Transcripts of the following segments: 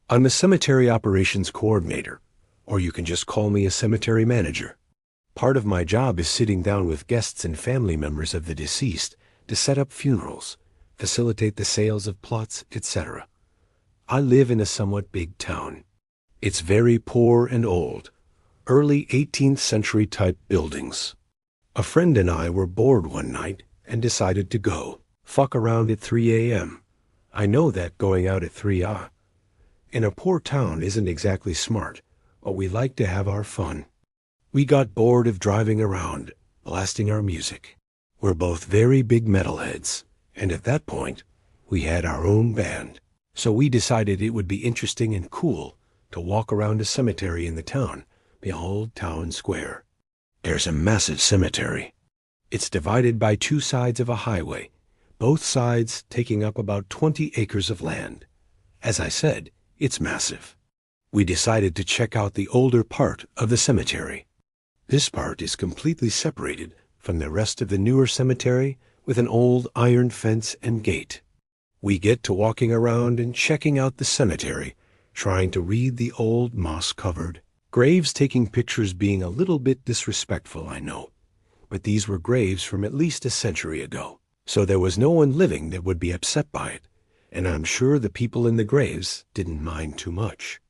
I'm a cemetery operations coordinator, or you can just call me a cemetery manager. Part of my job is sitting down with guests and family members of the deceased to set up funerals, facilitate the sales of plots, etc. I live in a somewhat big town. It's very poor and old, early 18th century type buildings. A friend and I were bored one night and decided to go fuck around at 3 a.m. I know that going out at 3 in a poor town isn't exactly smart, but we like to have our fun. We got bored of driving around, blasting our music. We're both very big metalheads, and at that point, we had our own band. So we decided it would be interesting and cool to walk around a cemetery in the town, the old town square. There's a massive cemetery. It's divided by two sides of a highway, both sides taking up about 20 acres of land. As I said, it's massive. We decided to check out the older part of the cemetery. This part is completely separated from the rest of the newer cemetery with an old iron fence and gate. We get to walking around and checking out the cemetery, trying to read the old moss-covered graves, taking pictures being a little bit disrespectful, I know. But these were graves from at least a century ago, so there was no one living that would be upset by it, and I'm sure the people in the graves didn't mind too much.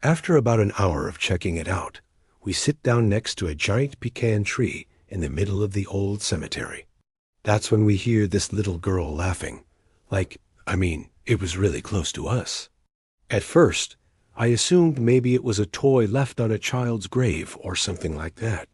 After about an hour of checking it out, we sit down next to a giant pecan tree in the middle of the old cemetery. That's when we hear this little girl laughing. It was really close to us. At first, I assumed maybe it was a toy left on a child's grave or something like that.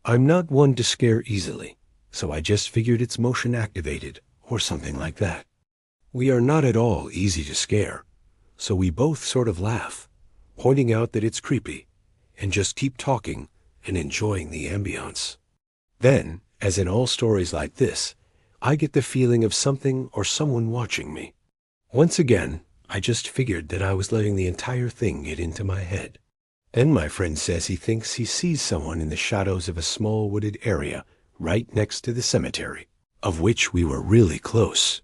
I'm not one to scare easily, so I just figured it's motion activated or something like that. We are not at all easy to scare, so we both sort of laugh, pointing out that it's creepy, and just keep talking and enjoying the ambiance. Then, as in all stories like this, I get the feeling of something or someone watching me. Once again, I just figured that I was letting the entire thing get into my head. Then my friend says he thinks he sees someone in the shadows of a small wooded area right next to the cemetery, of which we were really close.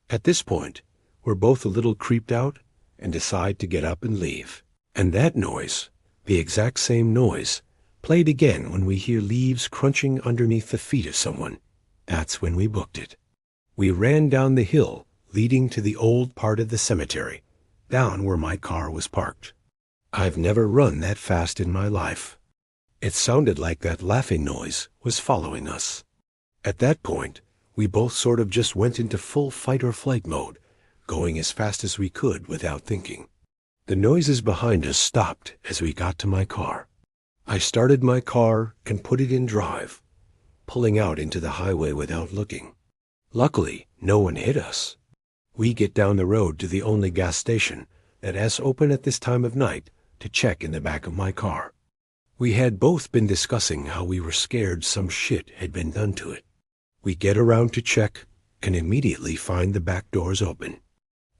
At this point, we're both a little creeped out and decide to get up and leave. And that noise, the exact same noise, played again when we hear leaves crunching underneath the feet of someone. That's when we booked it. We ran down the hill leading to the old part of the cemetery, down where my car was parked. I've never run that fast in my life. It sounded like that laughing noise was following us. At that point, we both sort of just went into full fight or flight mode, going as fast as we could without thinking. The noises behind us stopped as we got to my car. I started my car and put it in drive, pulling out into the highway without looking. Luckily, no one hit us. We get down the road to the only gas station that is open at this time of night to check in the back of my car. We had both been discussing how we were scared some shit had been done to it. We get around to check and immediately find the back doors open.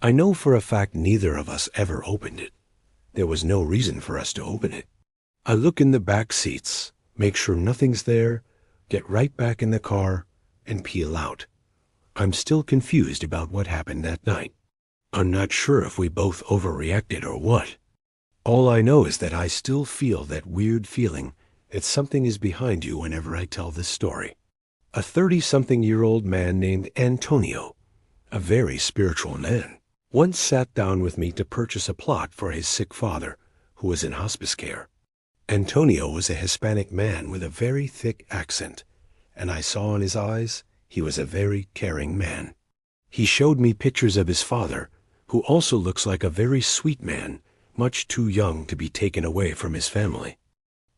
I know for a fact neither of us ever opened it. There was no reason for us to open it. I look in the back seats, make sure nothing's there, get right back in the car, and peel out. I'm still confused about what happened that night. I'm not sure if we both overreacted or what. All I know is that I still feel that weird feeling that something is behind you whenever I tell this story. A 30-something-year-old man named Antonio, a very spiritual man, once sat down with me to purchase a plot for his sick father, who was in hospice care. Antonio was a Hispanic man with a very thick accent, and I saw in his eyes he was a very caring man. He showed me pictures of his father, who also looks like a very sweet man, much too young to be taken away from his family.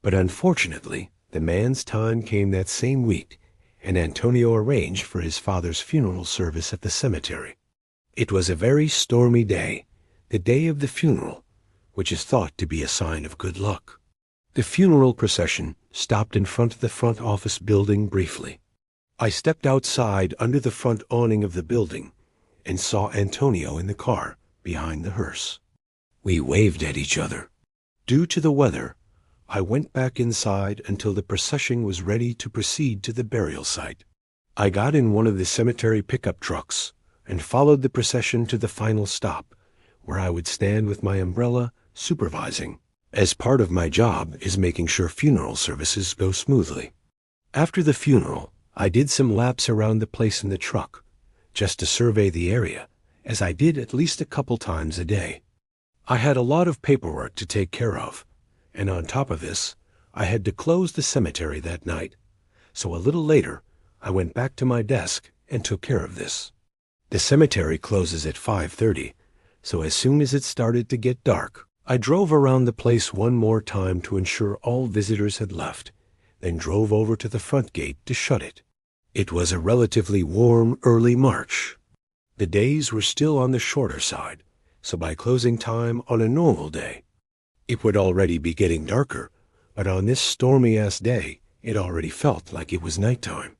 But unfortunately, the man's time came that same week, and Antonio arranged for his father's funeral service at the cemetery. It was a very stormy day, the day of the funeral, which is thought to be a sign of good luck. The funeral procession stopped in front of the front office building briefly. I stepped outside under the front awning of the building and saw Antonio in the car behind the hearse. We waved at each other. Due to the weather, I went back inside until the procession was ready to proceed to the burial site. I got in one of the cemetery pickup trucks and followed the procession to the final stop, where I would stand with my umbrella, supervising, as part of my job is making sure funeral services go smoothly. After the funeral, I did some laps around the place in the truck, just to survey the area, as I did at least a couple times a day. I had a lot of paperwork to take care of, and on top of this, I had to close the cemetery that night, so a little later, I went back to my desk and took care of this. The cemetery closes at 5:30, so as soon as it started to get dark, I drove around the place one more time to ensure all visitors had left, then drove over to the front gate to shut it. It was a relatively warm, early March. The days were still on the shorter side, so by closing time on a normal day, it would already be getting darker, but on this stormy-ass day, it already felt like it was nighttime.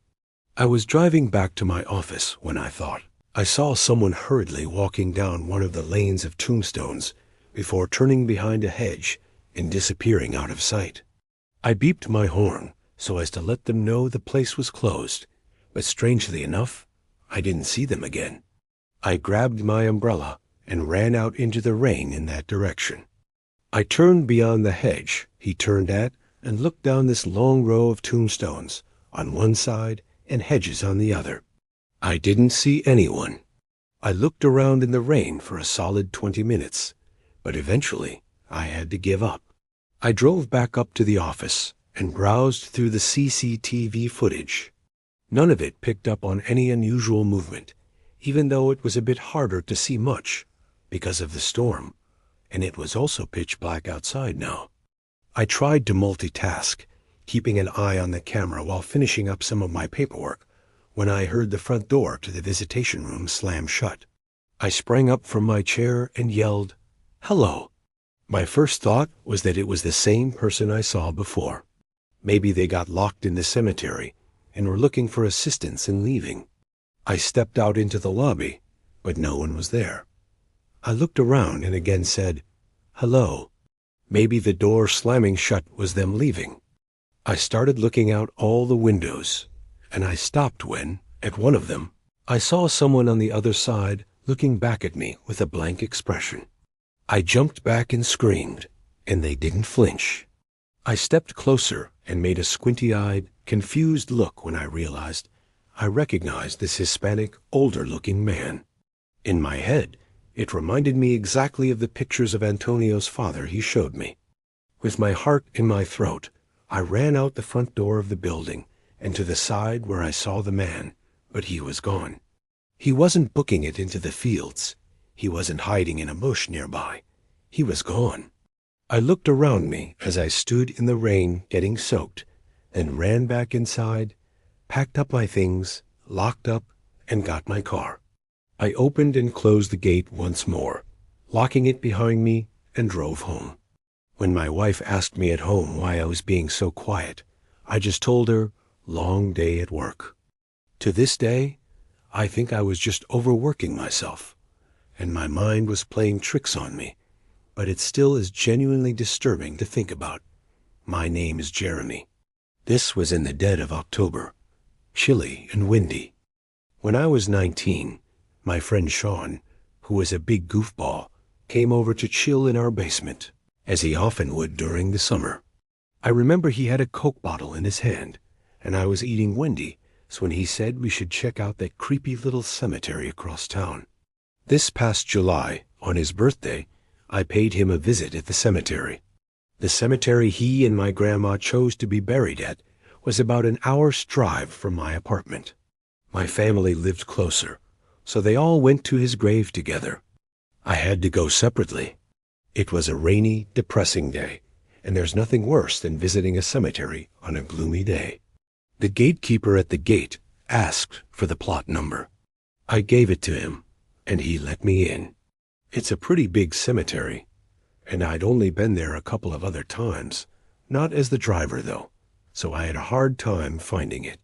I was driving back to my office when I thought I saw someone hurriedly walking down one of the lanes of tombstones before turning behind a hedge and disappearing out of sight. I beeped my horn so as to let them know the place was closed, but strangely enough, I didn't see them again. I grabbed my umbrella and ran out into the rain in that direction. I turned beyond the hedge he turned at and looked down this long row of tombstones on one side and hedges on the other. I didn't see anyone. I looked around in the rain for a solid 20 minutes, but eventually I had to give up. I drove back up to the office and browsed through the CCTV footage. None of it picked up on any unusual movement, even though it was a bit harder to see much because of the storm, and it was also pitch black outside now. I tried to multitask, keeping an eye on the camera while finishing up some of my paperwork, when I heard the front door to the visitation room slam shut. I sprang up from my chair and yelled, "Hello." My first thought was that it was the same person I saw before. Maybe they got locked in the cemetery and were looking for assistance in leaving. I stepped out into the lobby, but no one was there. I looked around and again said, "Hello." Maybe the door slamming shut was them leaving. I started looking out all the windows, and I stopped when, at one of them, I saw someone on the other side looking back at me with a blank expression. I jumped back and screamed, and they didn't flinch. I stepped closer and made a squinty-eyed, confused look when I realized I recognized this Hispanic, older-looking man. In my head, it reminded me exactly of the pictures of Antonio's father he showed me. With my heart in my throat, I ran out the front door of the building and to the side where I saw the man, but he was gone. He wasn't booking it into the fields. He wasn't hiding in a bush nearby. He was gone. I looked around me as I stood in the rain getting soaked, then ran back inside, packed up my things, locked up, and got my car. I opened and closed the gate once more, locking it behind me, and drove home. When my wife asked me at home why I was being so quiet, I just told her, long day at work. To this day, I think I was just overworking myself, and my mind was playing tricks on me, but it still is genuinely disturbing to think about. My name is Jeremy. This was in the dead of October, chilly and windy. When I was 19, my friend Sean, who was a big goofball, came over to chill in our basement, as he often would during the summer. I remember he had a Coke bottle in his hand, and I was eating Wendy's when he said we should check out that creepy little cemetery across town. This past July, on his birthday, I paid him a visit at the cemetery. The cemetery he and my grandma chose to be buried at was about an hour's drive from my apartment. My family lived closer, so they all went to his grave together. I had to go separately. It was a rainy, depressing day, and there's nothing worse than visiting a cemetery on a gloomy day. The gatekeeper at the gate asked for the plot number. I gave it to him, and he let me in. It's a pretty big cemetery, and I'd only been there a couple of other times, not as the driver though, so I had a hard time finding it.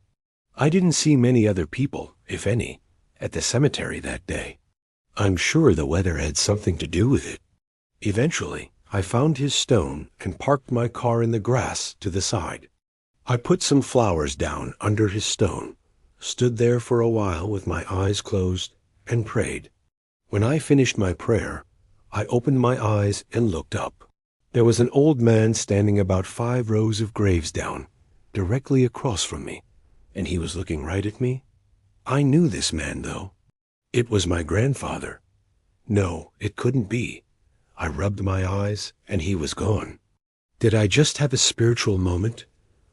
I didn't see many other people, if any, at the cemetery that day. I'm sure the weather had something to do with it. Eventually, I found his stone and parked my car in the grass to the side. I put some flowers down under his stone, stood there for a while with my eyes closed, and prayed. When I finished my prayer, I opened my eyes and looked up. There was an old man standing about 5 rows of graves down, directly across from me, and he was looking right at me. I knew this man, though. It was my grandfather. No, it couldn't be. I rubbed my eyes, and he was gone. Did I just have a spiritual moment,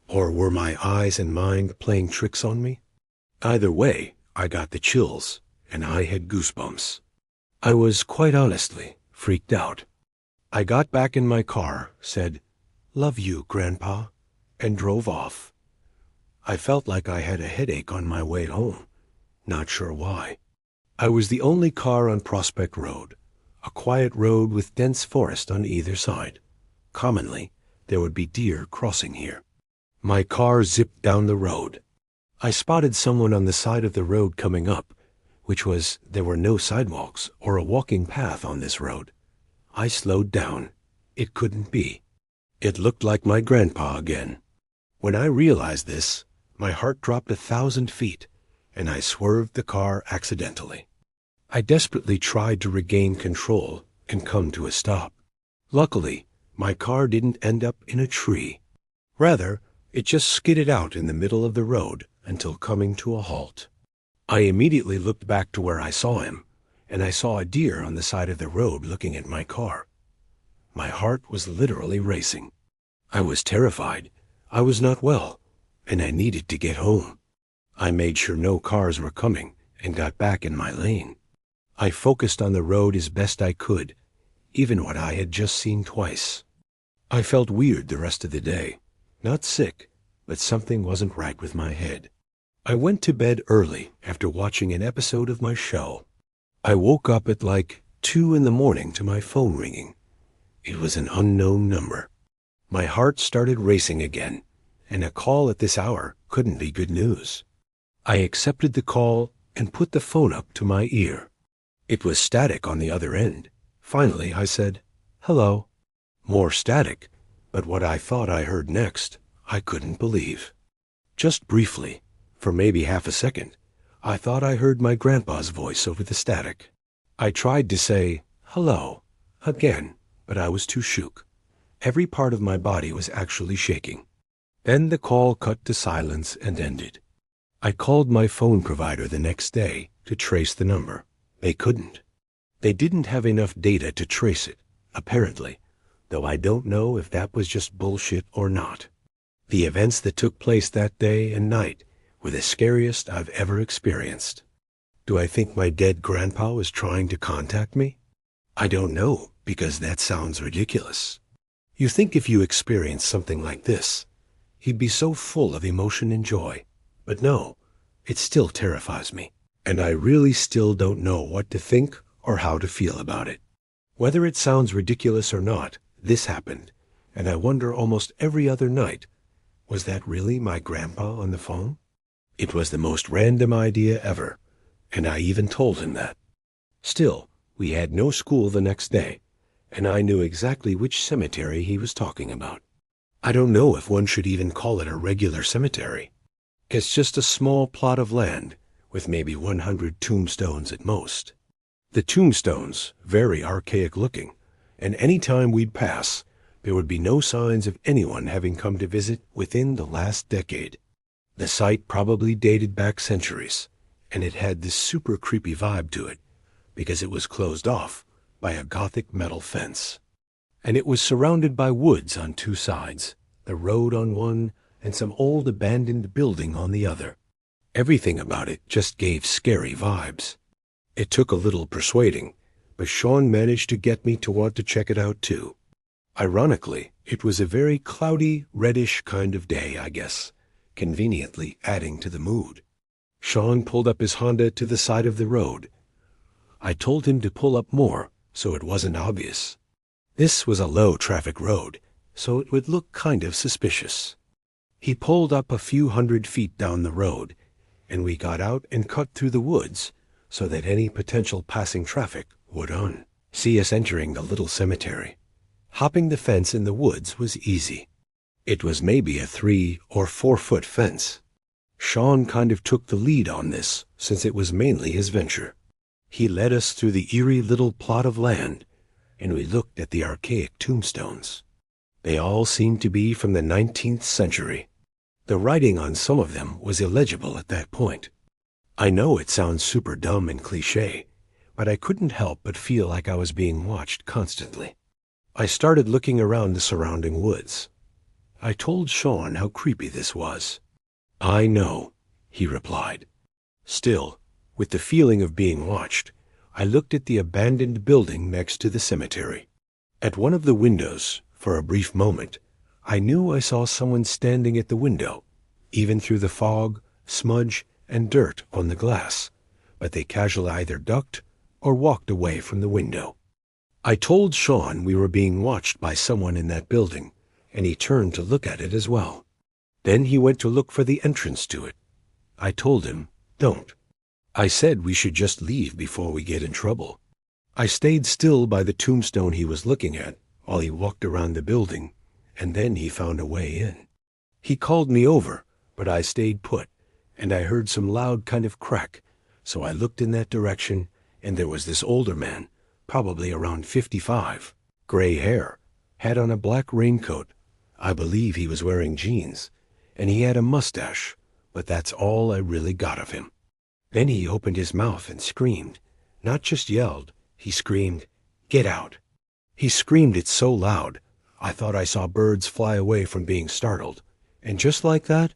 or were my eyes and mind playing tricks on me? Either way, I got the chills, and I had goosebumps. I was, quite honestly, freaked out. I got back in my car, said, "Love you, Grandpa," and drove off. I felt like I had a headache on my way home. Not sure why. I was the only car on Prospect Road, a quiet road with dense forest on either side. Commonly, there would be deer crossing here. My car zipped down the road. I spotted someone on the side of the road coming up, which was there were no sidewalks or a walking path on this road. I slowed down. It couldn't be. It looked like my grandpa again. When I realized this, my heart dropped 1,000 feet, and I swerved the car accidentally. I desperately tried to regain control and come to a stop. Luckily, my car didn't end up in a tree. Rather, it just skidded out in the middle of the road until coming to a halt. I immediately looked back to where I saw him, and I saw a deer on the side of the road looking at my car. My heart was literally racing. I was terrified. I was not well, and I needed to get home. I made sure no cars were coming and got back in my lane. I focused on the road as best I could, even what I had just seen twice. I felt weird the rest of the day. Not sick, but something wasn't right with my head. I went to bed early after watching an episode of my show. I woke up at like 2 in the morning to my phone ringing. It was an unknown number. My heart started racing again, and a call at this hour couldn't be good news. I accepted the call and put the phone up to my ear. It was static on the other end. Finally, I said, "Hello." More static, but what I thought I heard next, I couldn't believe. Just briefly, for maybe half a second, I thought I heard my grandpa's voice over the static. I tried to say, "Hello," again, but I was too shook. Every part of my body was actually shaking. Then the call cut to silence and ended. I called my phone provider the next day to trace the number. They couldn't. They didn't have enough data to trace it, apparently, though I don't know if that was just bullshit or not. The events that took place that day and night were the scariest I've ever experienced. Do I think my dead grandpa was trying to contact me? I don't know, because that sounds ridiculous. You think if you experienced something like this, he'd be so full of emotion and joy. But no, it still terrifies me, and I really still don't know what to think or how to feel about it. Whether it sounds ridiculous or not, this happened, and I wonder almost every other night, was that really my grandpa on the phone? It was the most random idea ever, and I even told him that. Still, we had no school the next day, and I knew exactly which cemetery he was talking about. I don't know if one should even call it a regular cemetery. It's just a small plot of land with maybe 100 tombstones at most. The tombstones, very archaic looking, and any time we'd pass, there would be no signs of anyone having come to visit within the last decade. The site probably dated back centuries, and it had this super creepy vibe to it, because it was closed off by a Gothic metal fence. And it was surrounded by woods on 2 sides, the road on one, and some old abandoned building on the other. Everything about it just gave scary vibes. It took a little persuading, but Sean managed to get me to want to check it out too. Ironically, it was a very cloudy, reddish kind of day, I guess, conveniently adding to the mood. Sean pulled up his Honda to the side of the road. I told him to pull up more, so it wasn't obvious. This was a low-traffic road, so it would look kind of suspicious. He pulled up a few 100 feet down the road, and we got out and cut through the woods so that any potential passing traffic would see us entering the little cemetery. Hopping the fence in the woods was easy. It was maybe a 3 or 4 foot fence. Sean kind of took the lead on this, since it was mainly his venture. He led us through the eerie little plot of land, and we looked at the archaic tombstones. They all seemed to be from the 19th century. The writing on some of them was illegible at that point. I know it sounds super dumb and cliché, but I couldn't help but feel like I was being watched constantly. I started looking around the surrounding woods. I told Sean how creepy this was. "I know," he replied. Still, with the feeling of being watched, I looked at the abandoned building next to the cemetery. At one of the windows, for a brief moment, I knew I saw someone standing at the window, even through the fog, smudge, and dirt on the glass, but they casually either ducked or walked away from the window. I told Sean we were being watched by someone in that building, and he turned to look at it as well. Then he went to look for the entrance to it. I told him, "Don't." I said we should just leave before we get in trouble. I stayed still by the tombstone he was looking at while he walked around the building, and then he found a way in. He called me over, but I stayed put, and I heard some loud kind of crack, so I looked in that direction, and there was this older man, probably around 55, gray hair, had on a black raincoat. I believe he was wearing jeans, and he had a mustache, but that's all I really got of him. Then he opened his mouth and screamed. Not just yelled, he screamed, "Get out." He screamed it so loud, I thought I saw birds fly away from being startled. And just like that,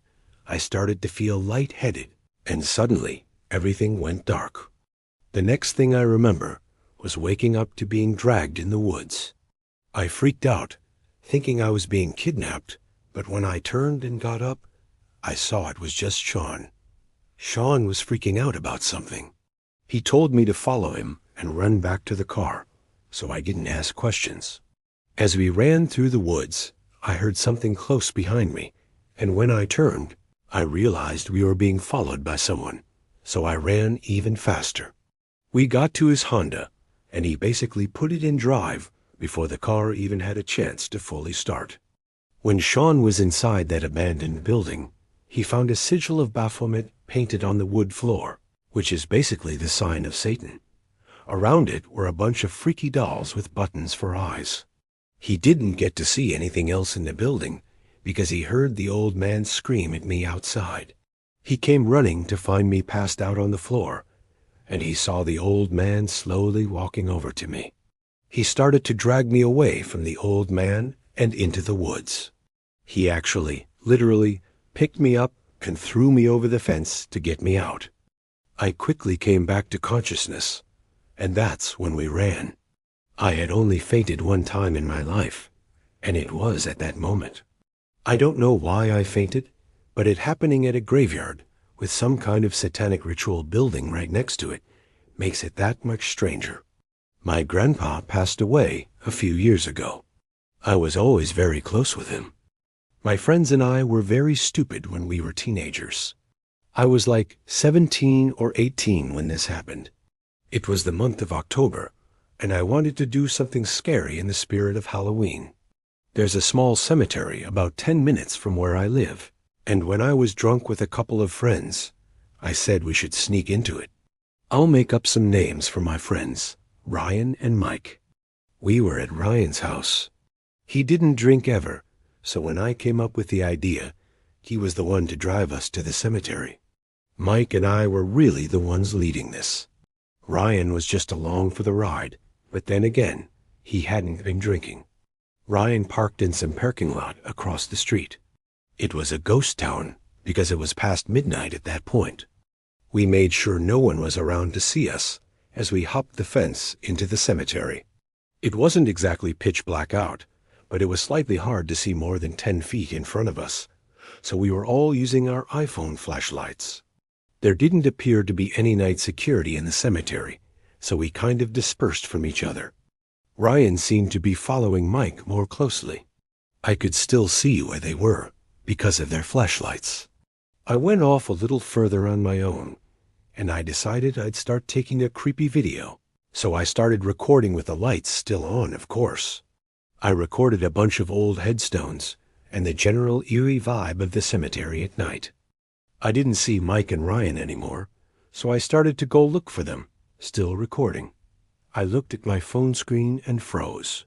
I started to feel lightheaded, and suddenly everything went dark. The next thing I remember was waking up to being dragged in the woods. I freaked out, thinking I was being kidnapped, but when I turned and got up, I saw it was just Sean. Sean was freaking out about something. He told me to follow him and run back to the car, so I didn't ask questions. As we ran through the woods, I heard something close behind me, and when I turned, I realized we were being followed by someone, so I ran even faster. We got to his Honda, and he basically put it in drive before the car even had a chance to fully start. When Sean was inside that abandoned building, he found a sigil of Baphomet painted on the wood floor, which is basically the sign of Satan. Around it were a bunch of freaky dolls with buttons for eyes. He didn't get to see anything else in the building because he heard the old man scream at me outside. He came running to find me passed out on the floor, and he saw the old man slowly walking over to me. He started to drag me away from the old man and into the woods. He actually, literally, picked me up and threw me over the fence to get me out. I quickly came back to consciousness, and that's when we ran. I had only fainted one time in my life, and it was at that moment. I don't know why I fainted, but it happening at a graveyard with some kind of satanic ritual building right next to it makes it that much stranger. My grandpa passed away a few years ago. I was always very close with him. My friends and I were very stupid when we were teenagers. I was like 17 or 18 when this happened. It was the month of October, and I wanted to do something scary in the spirit of Halloween. There's a small cemetery about 10 minutes from where I live, and when I was drunk with a couple of friends, I said we should sneak into it. I'll make up some names for my friends, Ryan and Mike. We were at Ryan's house. He didn't drink ever, so when I came up with the idea, he was the one to drive us to the cemetery. Mike and I were really the ones leading this. Ryan was just along for the ride, but then again, he hadn't been drinking. Ryan parked in some parking lot across the street. It was a ghost town because it was past midnight at that point. We made sure no one was around to see us as we hopped the fence into the cemetery. It wasn't exactly pitch black out, but it was slightly hard to see more than 10 feet in front of us, so we were all using our iPhone flashlights. There didn't appear to be any night security in the cemetery, so we kind of dispersed from each other. Ryan seemed to be following Mike more closely. I could still see where they were because of their flashlights. I went off a little further on my own, and I decided I'd start taking a creepy video, so I started recording with the lights still on, of course. I recorded a bunch of old headstones and the general eerie vibe of the cemetery at night. I didn't see Mike and Ryan anymore, so I started to go look for them, still recording. I looked at my phone screen and froze.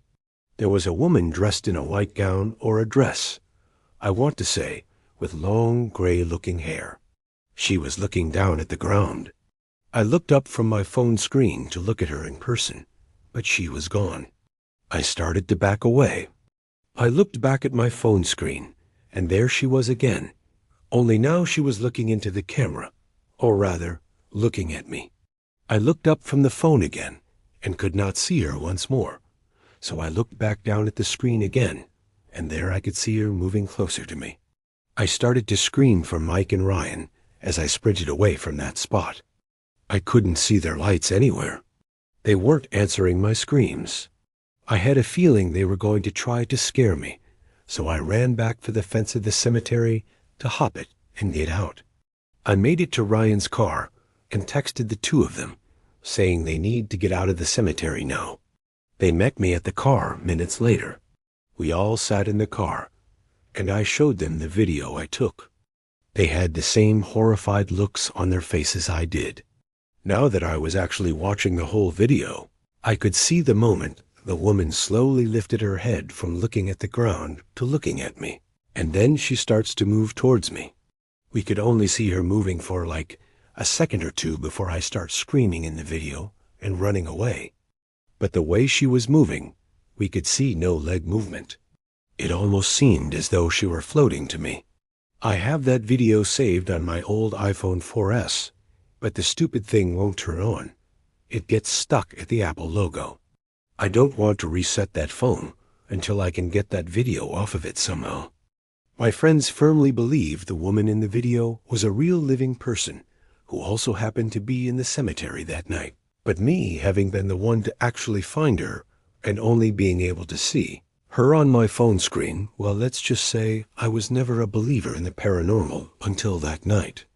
There was a woman dressed in a white gown or a dress, I want to say, with long, gray-looking hair. She was looking down at the ground. I looked up from my phone screen to look at her in person, but she was gone. I started to back away. I looked back at my phone screen, and there she was again, only now she was looking into the camera, or rather, looking at me. I looked up from the phone again, and could not see her once more, so I looked back down at the screen again, and there I could see her moving closer to me. I started to scream for Mike and Ryan as I sprinted away from that spot. I couldn't see their lights anywhere. They weren't answering my screams. I had a feeling they were going to try to scare me, so I ran back for the fence of the cemetery to hop it and get out. I made it to Ryan's car and texted the two of them, saying they need to get out of the cemetery now. They met me at the car minutes later. We all sat in the car, and I showed them the video I took. They had the same horrified looks on their faces I did. Now that I was actually watching the whole video, I could see the moment the woman slowly lifted her head from looking at the ground to looking at me, and then she starts to move towards me. We could only see her moving for like a second or two before I start screaming in the video and running away. But the way she was moving, we could see no leg movement. It almost seemed as though she were floating to me. I have that video saved on my old iPhone 4S, but the stupid thing won't turn on. It gets stuck at the Apple logo. I don't want to reset that phone until I can get that video off of it somehow. My friends firmly believe the woman in the video was a real living person who also happened to be in the cemetery that night. But me, having been the one to actually find her and only being able to see her on my phone screen, well, let's just say I was never a believer in the paranormal until that night.